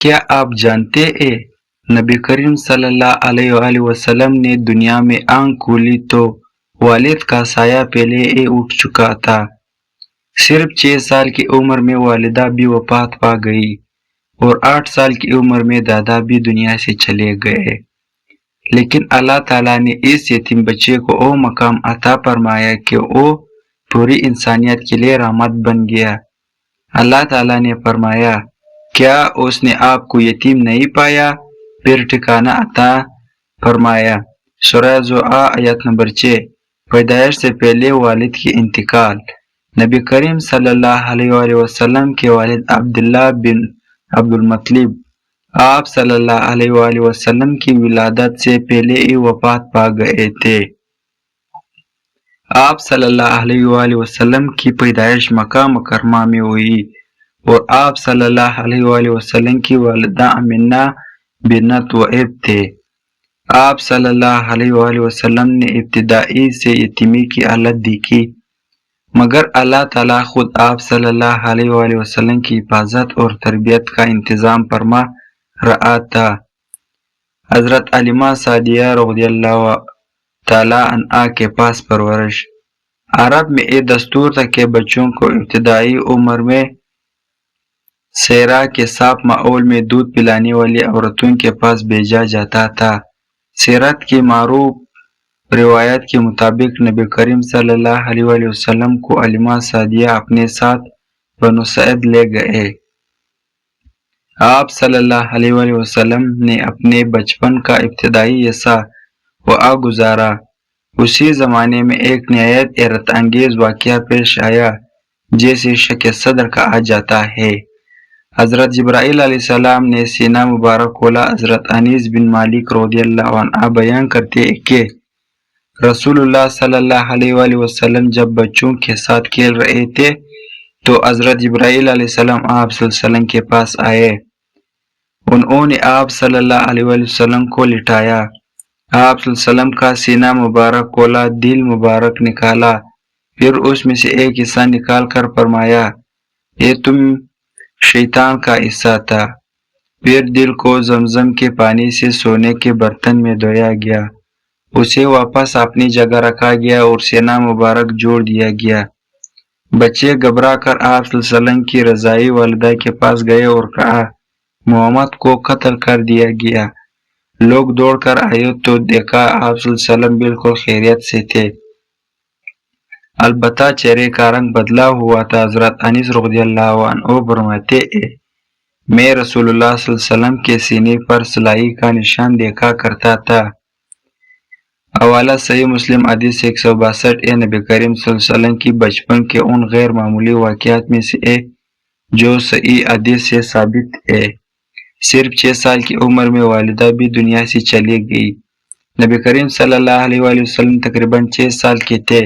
کیا آپ جانتے ہیں نبی کریم صلی اللہ علیہ وآلہ وسلم نے دنیا میں آنکھ کھولی تو والد کا سایہ پہلے ہی اٹھ چکا تھا۔ صرف 6 سال کی عمر میں والدہ بھی وفات پا گئی اور 8 سال کی عمر میں دادا بھی دنیا سے چلے گئے، لیکن اللہ تعالیٰ نے اس یتیم بچے کو وہ مقام عطا فرمایا کہ وہ پوری انسانیت کے لیے رحمت بن گیا۔ اللہ تعالیٰ نے فرمایا، کیا اس نے آپ کو یتیم نہیں پایا پھر ٹھکانہ عطا فرمایا۔ سورہ زوآ آیت نمبر 6۔ پیدائش سے پہلے والد کی انتقال۔ نبی کریم صلی اللہ علیہ وآلہ وسلم کے والد عبداللہ بن عبدالمطلب آپ صلی اللہ علیہ وآلہ وسلم کی ولادت سے پہلے ہی وفات پا گئے تھے۔ آپ صلی اللہ علیہ وآلہ وسلم کی پیدائش مکہ مکرمہ میں ہوئی اور آپ صلی اللہ علیہ وآلہ وسلم کی والدہ آمنہ بنت وہب تھے۔ آپ صلی اللہ علیہ وآلہ وسلم نے ابتدائی سے یتیمی کی حالت دیکھی، مگر اللہ تعالیٰ خود آپ صلی اللہ علیہ وآلہ وسلم کی حفاظت اور تربیت کا انتظام فرما رہا تھا۔ حضرت حلیمہ سعدیہ رضی اللہ تعالیٰ عنہا کے پاس پرورش۔ عرب میں یہ دستور تھا کہ بچوں کو ابتدائی عمر میں سیرا کے صاف ماحول میں دودھ پلانے والی عورتوں کے پاس بھیجا جاتا تھا۔ سیرت کی معروف روایت کے مطابق نبی کریم صلی اللہ علیہ وآلہ وسلم کو حلیمہ سعدیہ اپنے ساتھ بنو سعد لے گئے۔ آپ صلی اللہ علیہ وآلہ وسلم نے اپنے بچپن کا ابتدائی حصہ وہاں گزارا۔ اسی زمانے میں ایک نہایت حیرت انگیز واقعہ پیش آیا جسے شق صدر کہا جاتا ہے۔ حضرت جبرائیل علیہ السلام نے سینہ مبارک کھولا۔ حضرت انیس بن مالک رضی اللہ عنہ بیان کرتے ہیں کہ رسول اللہ صلی اللہ علیہ وآلہ وسلم جب بچوں کے ساتھ کھیل رہے تھے تو حضرت جبرائیل علیہ السلام آپ صلی اللہ علیہ وسلم کے پاس آئے۔ انہوں نے آپ صلی اللہ علیہ وآلہ وسلم کو لٹایا، آپ صلی اللہ علیہ وسلم کا سینہ مبارک کھولا، دل مبارک نکالا، پھر اس میں سے ایک حصہ نکال کر فرمایا، یہ تم شیطان کا حصہ تھا۔ پھر دل کو زمزم کے پانی سے سونے کے برتن میں دھویا گیا، اسے واپس اپنی جگہ رکھا گیا اور سینہ مبارک جوڑ دیا گیا۔ بچے گھبرا کر آپ صلی اللہ علیہ وسلم کی رضائی والدہ کے پاس گئے اور کہا، محمد کو قتل کر دیا گیا۔ لوگ دوڑ کر آئے تو دیکھا آپ صلی اللہ علیہ وسلم بالکل خیریت سے تھے، البتہ چہرے کا رنگ بدلا ہوا تھا۔ حضرت انیس رضی اللہ عنہ فرماتے ہیں، میں رسول اللہ صلی اللہ علیہ وسلم کے سینے پر سلائی کا نشان دیکھا کرتا تھا۔ حوالہ صحیح مسلم حدیث 162 ہے۔ نبی کریم صلی اللہ علیہ وسلم کی بچپن کے ان غیر معمولی واقعات میں سے ہے جو صحیح حدیث سے ثابت ہے۔ صرف 6 سال کی عمر میں والدہ بھی دنیا سے چلی گئی۔ نبی کریم صلی اللہ علیہ وآلہ وسلم تقریباً 6 سال کے تھے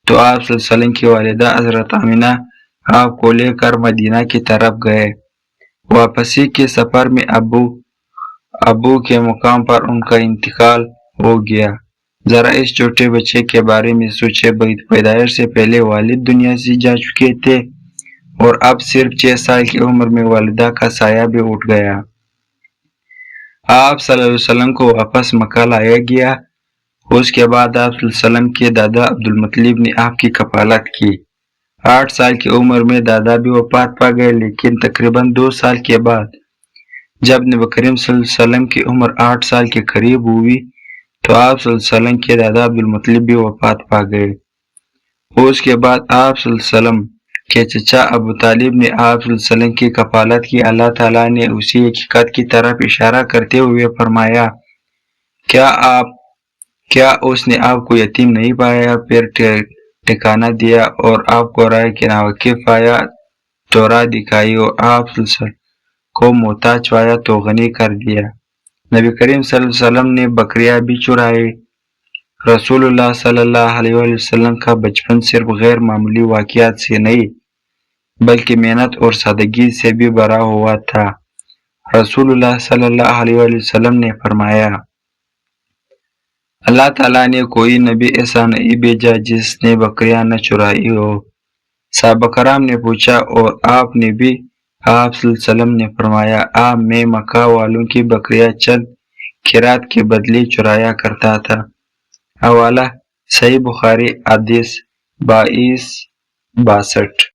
تو آپ صلی اللہ علیہ وسلم کی والدہ حضرت آمنہ آپ کو لے کر مدینہ کی طرف گئے۔ واپسی کے سفر میں ابو کے مقام پر ان کا انتقال ہو گیا۔ ذرا اس چھوٹے بچے کے بارے میں سوچے، پیدائش سے پہلے والد دنیا سے جا چکے تھے اور اب صرف 6 سال کی عمر میں والدہ کا سایہ بھی اٹھ گیا۔ آپ صلی اللہ علیہ وسلم کو واپس مکہ لایا گیا۔ اس کے بعد آپ صلی اللہ علیہ وسلم کے دادا عبدالمطلب نے آپ کی کفالت کی۔ 8 سال کی عمر میں دادا بھی وفات پا گئے، لیکن تقریباً 2 سال کے بعد جب نبی کریم صلی اللہ علیہ وسلم کی عمر 8 سال کے قریب ہوئی تو آپ صلی اللہ علیہ وسلم کے دادا عبدالمطلب بھی وفات پا گئے۔ اس کے بعد آپ صلی اللہ علیہ وسلم کے چچا ابو طالب نے آپ صلی اللہ علیہ وسلم کی کفالت کی۔ اللہ تعالیٰ نے اسی حقیقت کی طرف اشارہ کرتے ہوئے فرمایا، کیا اس نے آپ کو یتیم نہیں پایا پھر ٹھکانہ دیا اور آپ کو رائے کے ناواقف پایا تو راہ دکھائی اور آپ صلی اللہ علیہ وسلم کو محتاج پایا تو غنی کر دیا۔ نبی کریم صلی اللہ علیہ وسلم نے بکریاں بھی چرائی۔ رسول اللہ صلی اللہ علیہ وآلہ وسلم کا بچپن صرف غیر معمولی واقعات سے نہیں بلکہ محنت اور سادگی سے بھی بھرا ہوا تھا۔ رسول اللہ صلی اللہ علیہ وآلہ وسلم نے فرمایا، اللہ تعالیٰ نے کوئی نبی ایسا نہیں بھیجا جس نے بکریاں نہ چرائی ہو۔ صحابہ کرام نے پوچھا، اور آپ نے بھی؟ آپ صلی اللہ علیہ وسلم نے فرمایا، میں مکہ والوں کی بکریاں چند خیرات کے بدلے چرایا کرتا تھا۔ حوالہ صحیح بخاری حدیث 2262۔